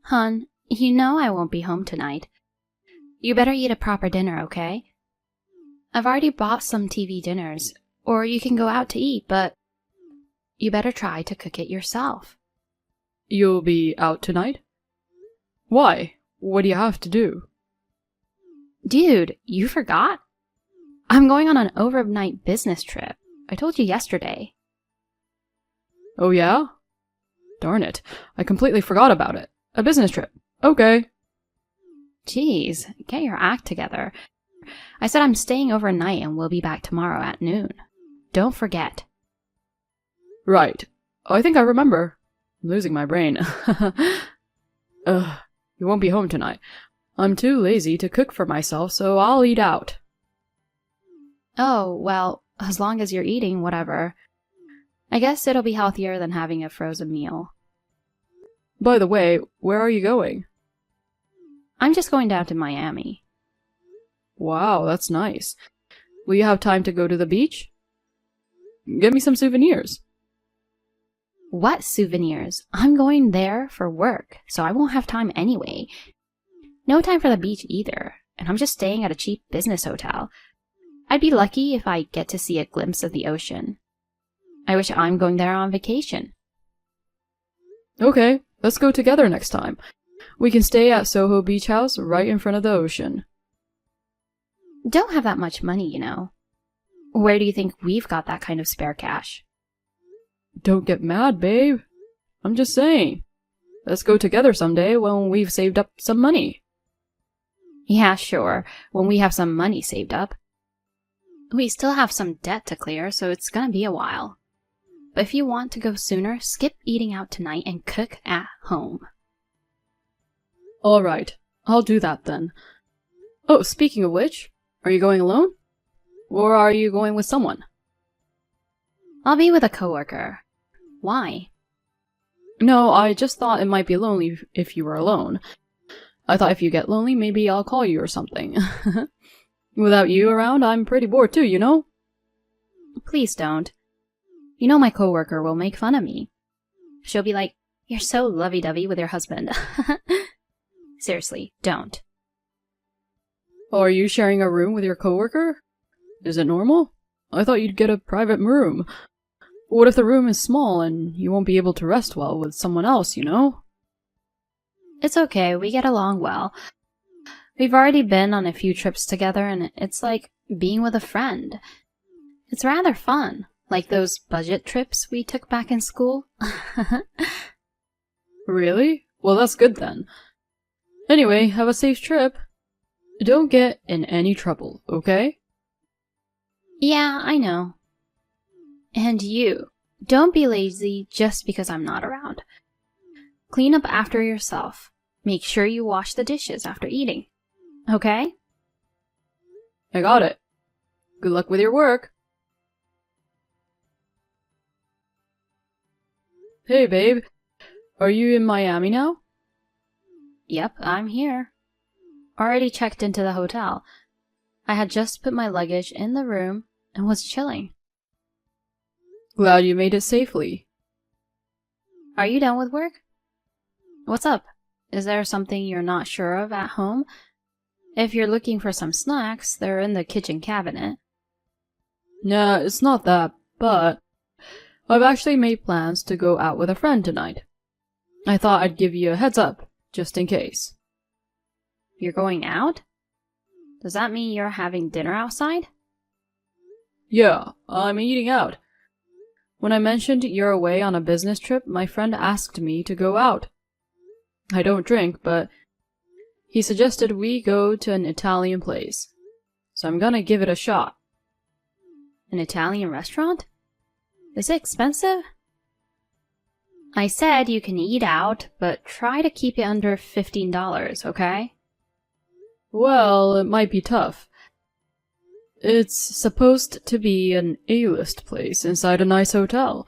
Hun, you know I won't be home tonight. You better eat a proper dinner, okay? I've already bought some TV dinners, or you can go out to eat, but you better try to cook it yourself. You'll be out tonight? Why? What do you have to do? Dude, you forgot? I'm going on an overnight business trip. I told you yesterday. Oh yeah? Darn it, I completely forgot about it. A business trip. Okay. Jeez, get your act together. I said I'm staying overnight and we'll be back tomorrow at noon. Don't forget. Right. I think I remember. I'm losing my brain. You won't be home tonight. I'm too lazy to cook for myself, so I'll eat out. Oh, well, as long as you're eating, whatever. I guess it'll be healthier than having a frozen meal. By the way, where are you going? I'm just going down to Miami. Wow, that's nice. Will you have time to go to the beach? Get me some souvenirs. What souvenirs? I'm going there for work, so I won't have time anyway. No time for the beach either, and I'm just staying at a cheap business hotel. I'd be lucky if I get to see a glimpse of the ocean. I wish I'm going there on vacation. Okay, let's go together next time. We can stay at Soho Beach House right in front of the ocean. Don't have that much money, you know. Where do you think we've got that kind of spare cash? Don't get mad, babe. I'm just saying. Let's go together someday when we've saved up some money. Yeah, sure, when we have some money saved up. We still have some debt to clear, so it's gonna be a while. But if you want to go sooner, skip eating out tonight and cook at home. Alright, I'll do that then. Oh, speaking of which, are you going alone? Or are you going with someone? I'll be with a coworker. Why? No, I just thought it might be lonely if you were alone. I thought if you get lonely, maybe I'll call you or something. Without you around, I'm pretty bored too, you know? Please don't. You know my coworker will make fun of me. She'll be like, "You're so lovey-dovey with your husband." Seriously, don't. Are you sharing a room with your coworker? Is it normal? I thought you'd get a private room. What if the room is small and you won't be able to rest well with someone else, you know? It's okay, we get along well. We've already been on a few trips together and it's like being with a friend. It's rather fun, like those budget trips we took back in school. Really? Well, that's good then. Anyway, have a safe trip. Don't get in any trouble, okay? Yeah, I know. And you, don't be lazy just because I'm not around. Clean up after yourself. Make sure you wash the dishes after eating. Okay? I got it. Good luck with your work. Hey, babe. Are you in Miami now? Yep, I'm here. Already checked into the hotel. I had just put my luggage in the room and was chilling. Glad you made it safely. Are you done with work? What's up? Is there something you're not sure of at home? If you're looking for some snacks, they're in the kitchen cabinet. Nah, it's not that, but I've actually made plans to go out with a friend tonight. I thought I'd give you a heads up, just in case. You're going out? Does that mean you're having dinner outside? Yeah, I'm eating out. When I mentioned you're away on a business trip, my friend asked me to go out. I don't drink, but he suggested we go to an Italian place. So I'm gonna give it a shot. An Italian restaurant? Is it expensive? I said you can eat out, but try to keep it under $15, okay? Well, it might be tough. It's supposed to be an A-list place inside a nice hotel.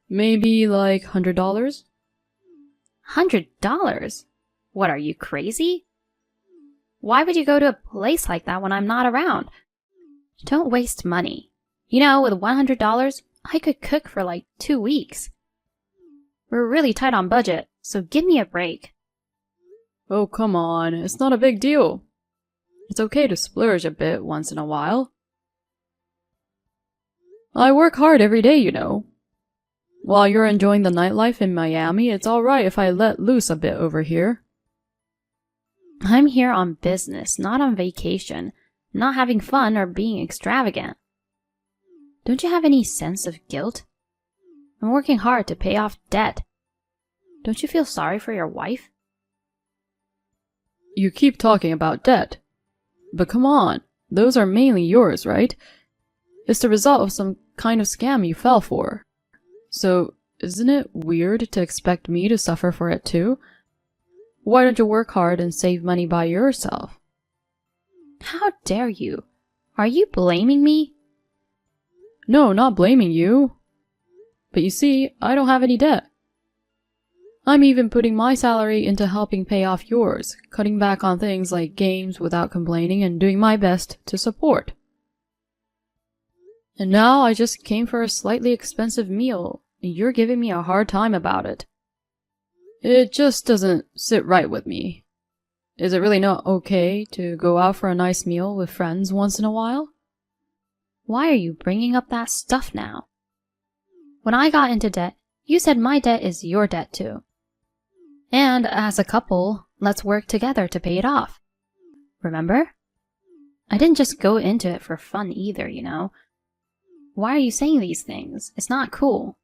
Maybe like $100? $100? What, are you crazy? Why would you go to a place like that when I'm not around? Don't waste money. You know, with $100, I could cook for like 2 weeks. We're really tight on budget, so give me a break. Oh, come on, it's not a big deal. It's okay to splurge a bit once in a while. I work hard every day, you know. While you're enjoying the nightlife in Miami, it's alright if I let loose a bit over here. I'm here on business, not on vacation, not having fun or being extravagant. Don't you have any sense of guilt? I'm working hard to pay off debt. Don't you feel sorry for your wife? You keep talking about debt. But come on, those are mainly yours, right? It's the result of some kind of scam you fell for. So, isn't it weird to expect me to suffer for it too? Why don't you work hard and save money by yourself? How dare you? Are you blaming me? No, not blaming you. But you see, I don't have any debt. I'm even putting my salary into helping pay off yours, cutting back on things like games without complaining and doing my best to support. And now I just came for a slightly expensive meal, and you're giving me a hard time about it. It just doesn't sit right with me. Is it really not okay to go out for a nice meal with friends once in a while? Why are you bringing up that stuff now? When I got into debt, you said my debt is your debt too. And as a couple, let's work together to pay it off. Remember? I didn't just go into it for fun either, you know. Why are you saying these things? It's not cool.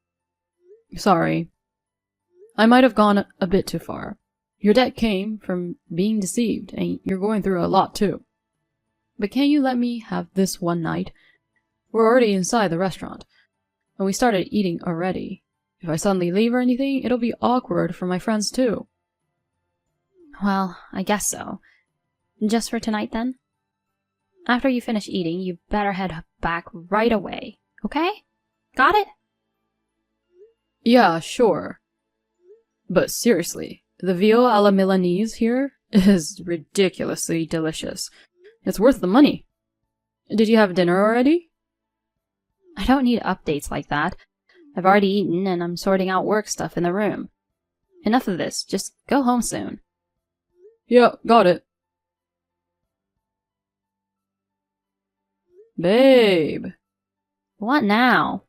Sorry. I might have gone a bit too far. Your debt came from being deceived, and you're going through a lot too. But can't you let me have this one night? We're already inside the restaurant, and we started eating already. If I suddenly leave or anything, it'll be awkward for my friends too. Well, I guess so. Just for tonight then? After you finish eating, you better head back right away, okay? Got it? Yeah, sure. But seriously, the veal a la Milanese here is ridiculously delicious. It's worth the money. Did you have dinner already? I don't need updates like that. I've already eaten and I'm sorting out work stuff in the room. Enough of this, just go home soon. Yeah, got it. Babe. What now?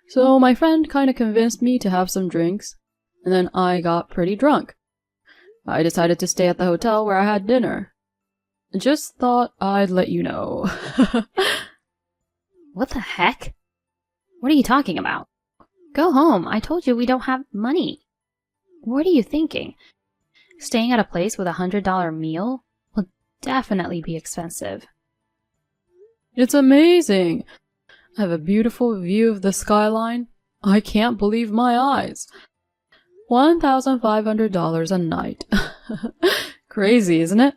So my friend kinda convinced me to have some drinks, and then I got pretty drunk. I decided to stay at the hotel where I had dinner. Just thought I'd let you know. What the heck? What are you talking about? Go home. I told you we don't have money. What are you thinking? Staying at a place with $100 meal will definitely be expensive. It's amazing. I have a beautiful view of the skyline. I can't believe my eyes. $1,500 a night. Crazy, isn't it?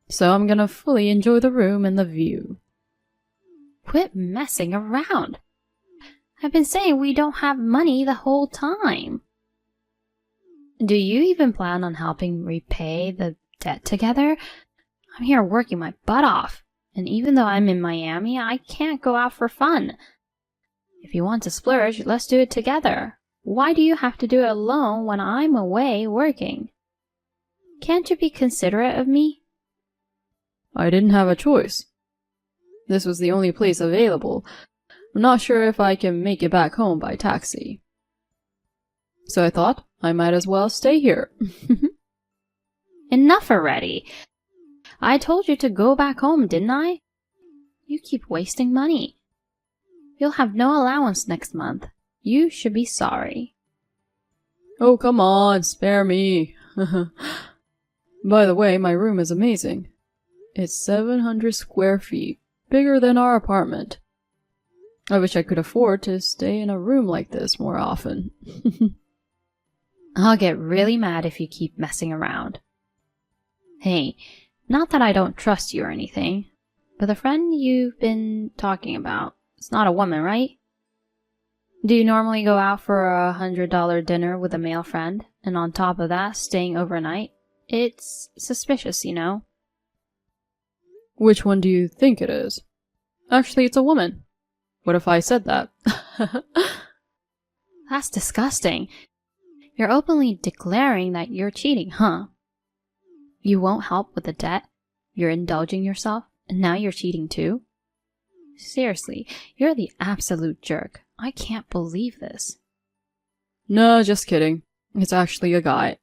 So I'm gonna fully enjoy the room and the view. Quit messing around. I've been saying we don't have money the whole time. Do you even plan on helping repay the debt together? I'm here working my butt off, and even though I'm in Miami, I can't go out for fun. If you want to splurge, let's do it together. Why do you have to do it alone when I'm away working? Can't you be considerate of me? I didn't have a choice. This was the only place available. I'm not sure if I can make it back home by taxi. So I thought I might as well stay here. Enough already. I told you to go back home, didn't I? You keep wasting money. You'll have no allowance next month. You should be sorry. Oh, come on, spare me. By the way, my room is amazing. It's 700 square feet, bigger than our apartment. I wish I could afford to stay in a room like this more often. I'll get really mad if you keep messing around. Hey, not that I don't trust you or anything, but the friend you've been talking about, it's not a woman, right? Do you normally go out for a $100 dinner with a male friend, and on top of that, staying overnight? It's suspicious, you know? Which one do you think it is? Actually, it's a woman. What if I said that? That's disgusting. You're openly declaring that you're cheating, huh? You won't help with the debt? You're indulging yourself, and now you're cheating too? Seriously, you're the absolute jerk. I can't believe this. No, just kidding. It's actually a guy.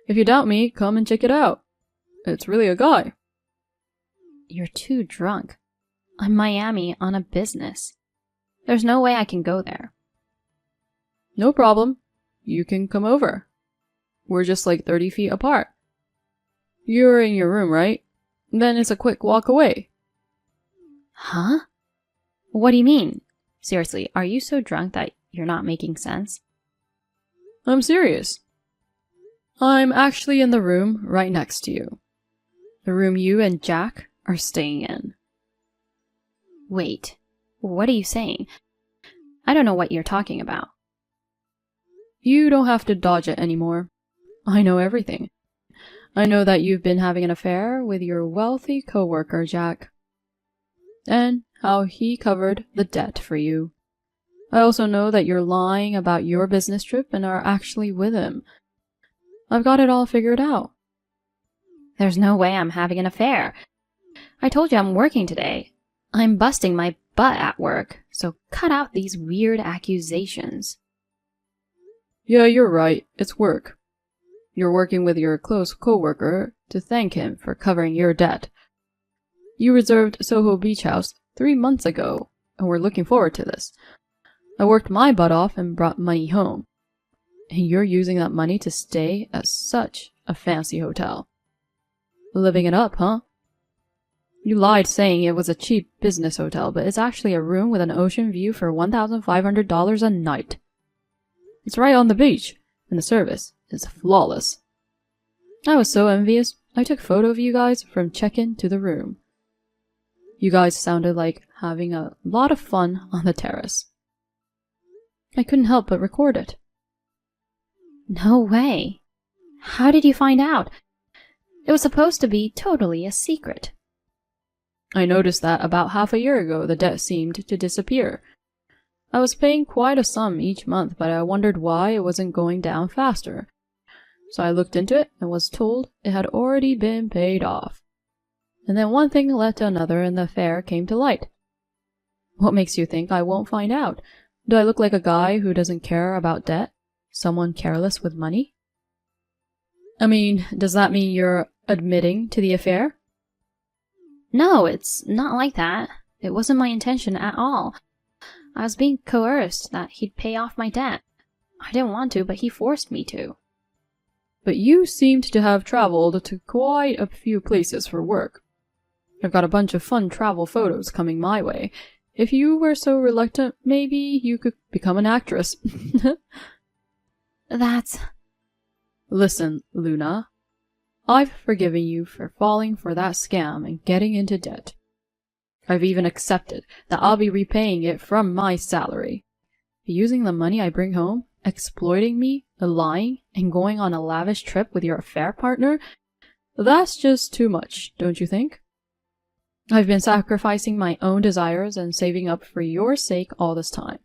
If you doubt me, come and check it out. It's really a guy. You're too drunk. I'm Miami on a business. There's no way I can go there. No problem. You can come over. We're just like 30 feet apart. You're in your room, right? Then it's a quick walk away. Huh? What do you mean? Seriously, are you so drunk that you're not making sense? I'm serious. I'm actually in the room right next to you. The room you and Jack are staying in. Wait, what are you saying? I don't know what you're talking about. You don't have to dodge it anymore. I know everything. I know that you've been having an affair with your wealthy coworker, Jack. And how he covered the debt for you. I also know that you're lying about your business trip and are actually with him. I've got it all figured out. There's no way I'm having an affair. I told you I'm working today. I'm busting my butt at work, so cut out these weird accusations. Yeah, you're right. It's work. You're working with your close coworker to thank him for covering your debt. You reserved Soho Beach House 3 months ago, and we're looking forward to this. I worked my butt off and brought money home. And you're using that money to stay at such a fancy hotel. Living it up, huh? You lied saying it was a cheap business hotel, but it's actually a room with an ocean view for $1,500 a night. It's right on the beach, and the service is flawless. I was so envious, I took a photo of you guys from check-in to the room. You guys sounded like having a lot of fun on the terrace. I couldn't help but record it. No way. How did you find out? It was supposed to be totally a secret. I noticed that about half a year ago the debt seemed to disappear. I was paying quite a sum each month, but I wondered why it wasn't going down faster. So I looked into it and was told it had already been paid off. And then one thing led to another and the affair came to light. What makes you think I won't find out? Do I look like a guy who doesn't care about debt? Someone careless with money? I mean, does that mean you're admitting to the affair? No, it's not like that. It wasn't my intention at all. I was being coerced that he'd pay off my debt. I didn't want to, but he forced me to. But you seemed to have traveled to quite a few places for work. I've got a bunch of fun travel photos coming my way. If you were so reluctant, maybe you could become an actress. That's... Listen, Luna. I've forgiven you for falling for that scam and getting into debt. I've even accepted that I'll be repaying it from my salary. Using the money I bring home, exploiting me, lying, and going on a lavish trip with your affair partner, that's just too much, don't you think? I've been sacrificing my own desires and saving up for your sake all this time.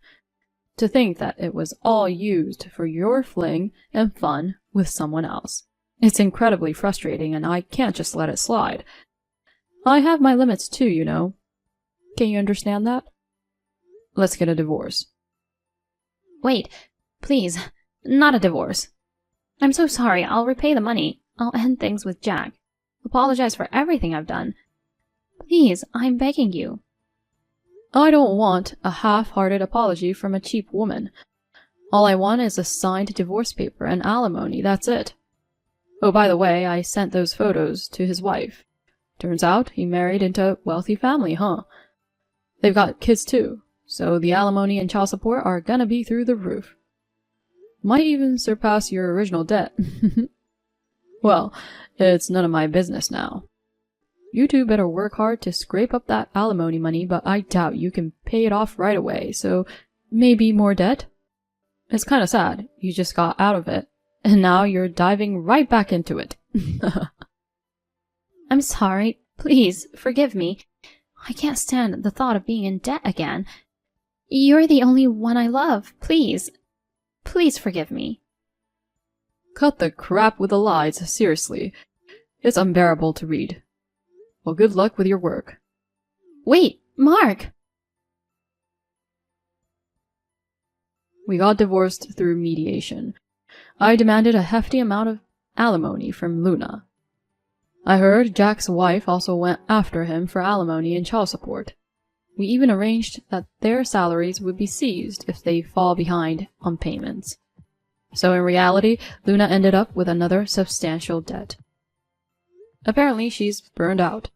To think that it was all used for your fling and fun with someone else. It's incredibly frustrating and I can't just let it slide. I have my limits too, you know. Can you understand that? Let's get a divorce. Wait, please, not a divorce. I'm so sorry, I'll repay the money. I'll end things with Jack. Apologize for everything I've done. Please, I'm begging you. I don't want a half-hearted apology from a cheap woman. All I want is a signed divorce paper and alimony, that's it. Oh, by the way, I sent those photos to his wife. Turns out he married into a wealthy family, huh? They've got kids too, so the alimony and child support are gonna be through the roof. Might even surpass your original debt. Well, it's none of my business now. You two better work hard to scrape up that alimony money, but I doubt you can pay it off right away, so maybe more debt? It's kinda sad, you just got out of it, and now you're diving right back into it. I'm sorry. Please, forgive me. I can't stand the thought of being in debt again. You're the only one I love. Please. Please forgive me. cut the crap with the lies, seriously. It's unbearable to read. Well, good luck with your work. Wait, Mark! We got divorced through mediation. I demanded a hefty amount of alimony from Luna. I heard Jack's wife also went after him for alimony and child support. We even arranged that their salaries would be seized if they fall behind on payments. So in reality, Luna ended up with another substantial debt. Apparently, she's burned out.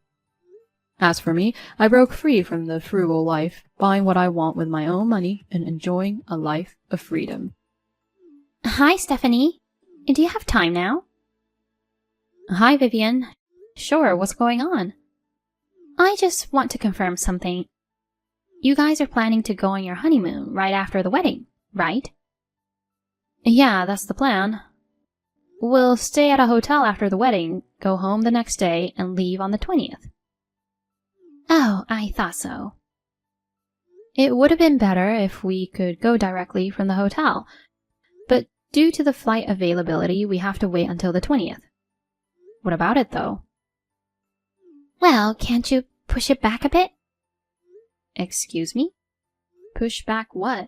As for me, I broke free from the frugal life, buying what I want with my own money and enjoying a life of freedom. Hi, Stephanie. Do you have time now? Hi, Vivian. Sure, what's going on? I just want to confirm something. You guys are planning to go on your honeymoon right after the wedding, right? Yeah, that's the plan. We'll stay at a hotel after the wedding, go home the next day, and leave on the 20th. Oh, I thought so. It would have been better if we could go directly from the hotel, but due to the flight availability, we have to wait until the 20th. What about it, though? Well, can't you push it back a bit? Excuse me? Push back what?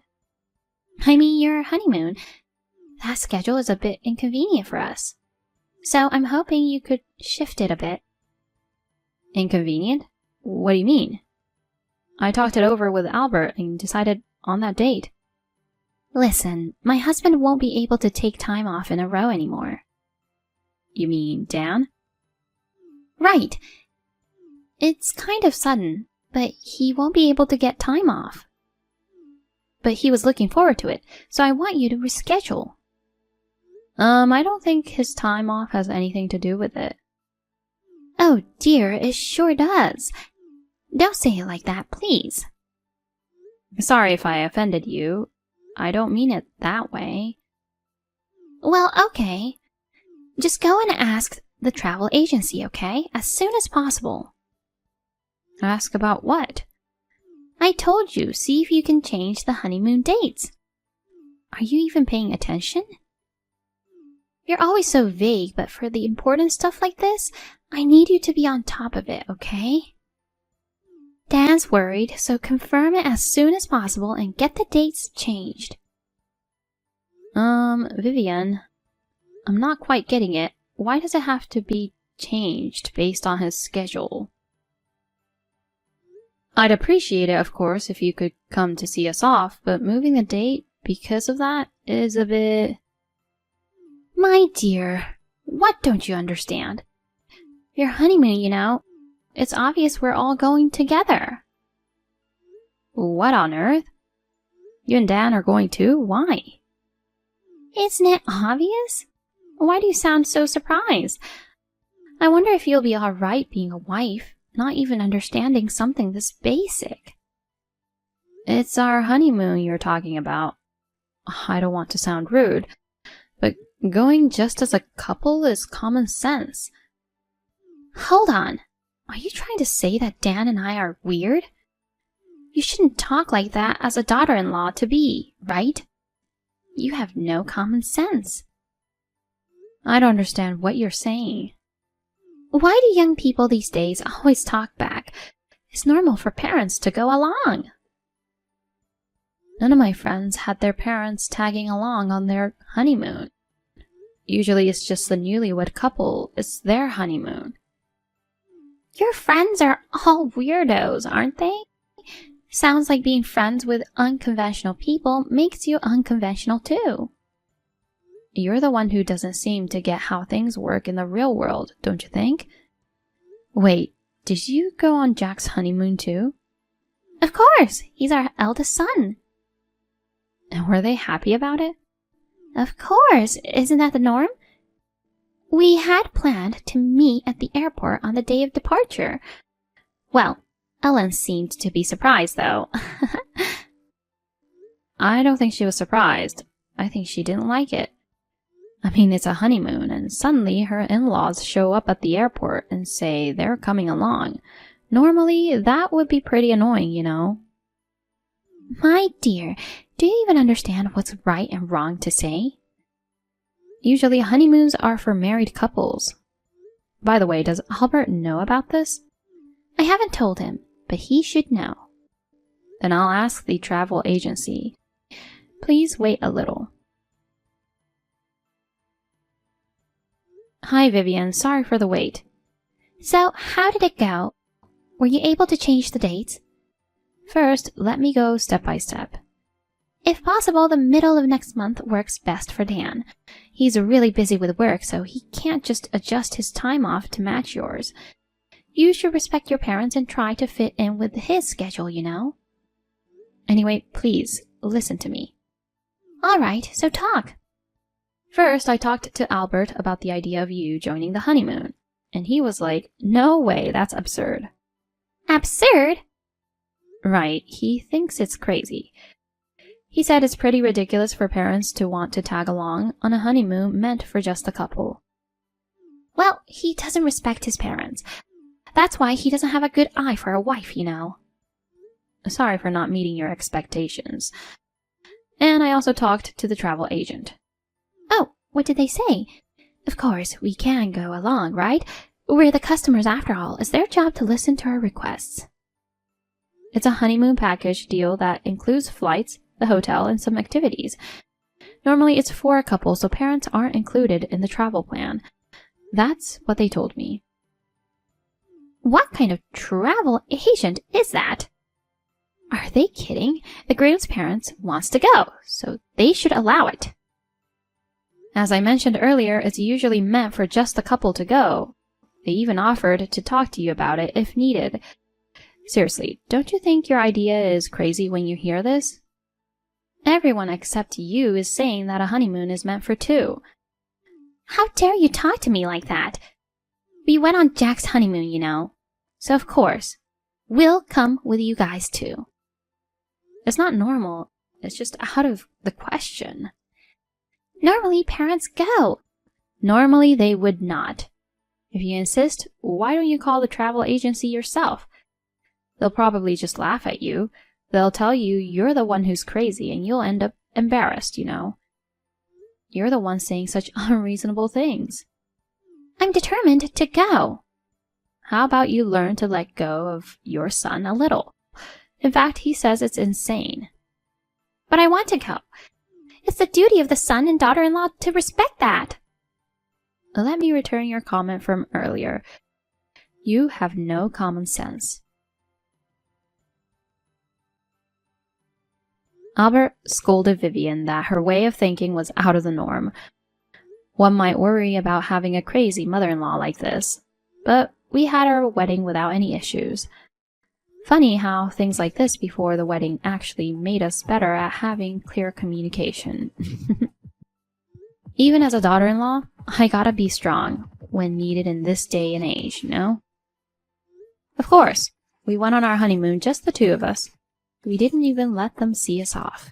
I mean, your honeymoon. That schedule is a bit inconvenient for us. So I'm hoping you could shift it a bit. Inconvenient? What do you mean? I talked it over with Albert and decided on that date. Listen, my husband won't be able to take time off in a row anymore. You mean Dan? Right. It's kind of sudden, but he won't be able to get time off. But he was looking forward to it, so I want you to reschedule. I don't think his time off has anything to do with it. Oh dear, it sure does. Don't say it like that, please. Sorry if I offended you. I don't mean it that way. Well, okay. Just go and ask the travel agency, okay? As soon as possible. Ask about what? I told you, see if you can change the honeymoon dates. Are you even paying attention? You're always so vague, but for the important stuff like this, I need you to be on top of it, okay? Dan's worried, so confirm it as soon as possible and get the dates changed. Vivian, I'm not quite getting it. Why does it have to be changed based on his schedule? I'd appreciate it, of course, if you could come to see us off, but moving the date because of that is a bit... My dear, what don't you understand? Your honeymoon, you know. It's obvious we're all going together. What on earth? You and Dan are going too? Why? Isn't it obvious? Why do you sound so surprised? I wonder if you'll be alright being a wife, not even understanding something this basic. It's our honeymoon you're talking about. I don't want to sound rude, but going just as a couple is common sense. Hold on. Are you trying to say that Dan and I are weird? You shouldn't talk like that as a daughter-in-law to be, right? You have no common sense. I don't understand what you're saying. Why do young people these days always talk back? It's normal for parents to go along. None of my friends had their parents tagging along on their honeymoon. Usually it's just the newlywed couple. It's their honeymoon. Your friends are all weirdos, aren't they? Sounds like being friends with unconventional people makes you unconventional too. You're the one who doesn't seem to get how things work in the real world, don't you think? Wait, did you go on Jack's honeymoon too? Of course, he's our eldest son. And were they happy about it? Of course, isn't that the norm? We had planned to meet at the airport on the day of departure. Well, Ellen seemed to be surprised, though. I don't think she was surprised. I think she didn't like it. I mean, it's a honeymoon, and suddenly her in-laws show up at the airport and say they're coming along. Normally, that would be pretty annoying, you know. My dear, do you even understand what's right and wrong to say? Usually honeymoons are for married couples. By the way, does Albert know about this? I haven't told him, but he should know. Then I'll ask the travel agency. Please wait a little. Hi, Vivian. Sorry for the wait. So, how did it go? Were you able to change the dates? First, let me go step by step. If possible, the middle of next month works best for Dan. He's really busy with work, so he can't just adjust his time off to match yours. You should respect your parents and try to fit in with his schedule, you know? Anyway, please, listen to me. All right, so talk. First, I talked to Albert about the idea of you joining the honeymoon, and he was like, no way, that's absurd. Absurd? Right, he thinks it's crazy. He said it's pretty ridiculous for parents to want to tag along on a honeymoon meant for just the couple. Well, he doesn't respect his parents. That's why he doesn't have a good eye for a wife, you know. Sorry for not meeting your expectations. And I also talked to the travel agent. Oh, what did they say? Of course, we can go along, right? We're the customers after all. It's their job to listen to our requests. It's a honeymoon package deal that includes flights, the hotel, and some activities. Normally it's for a couple, so parents aren't included in the travel plan. That's what they told me. What kind of travel agent is that? Are they kidding? The groom's parents wants to go, so they should allow it. As I mentioned earlier, it's usually meant for just the couple to go. They even offered to talk to you about it if needed. Seriously, don't you think your idea is crazy when you hear this? Everyone except you is saying that a honeymoon is meant for two. How dare you talk to me like that? We went on Jack's honeymoon, you know. So of course, we'll come with you guys too. It's not normal. It's just out of the question. Normally parents go. Normally they would not. If you insist, why don't you call the travel agency yourself? They'll probably just laugh at you. They'll tell you you're the one who's crazy and you'll end up embarrassed, you know. You're the one saying such unreasonable things. I'm determined to go. How about you learn to let go of your son a little? In fact, he says it's insane. But I want to go. It's the duty of the son and daughter-in-law to respect that. Let me return your comment from earlier. You have no common sense. Albert scolded Vivian that her way of thinking was out of the norm. One might worry about having a crazy mother-in-law like this, but we had our wedding without any issues. Funny how things like this before the wedding actually made us better at having clear communication. Even as a daughter-in-law, I gotta be strong when needed in this day and age, you know? Of course, we went on our honeymoon, just the two of us. We didn't even let them see us off.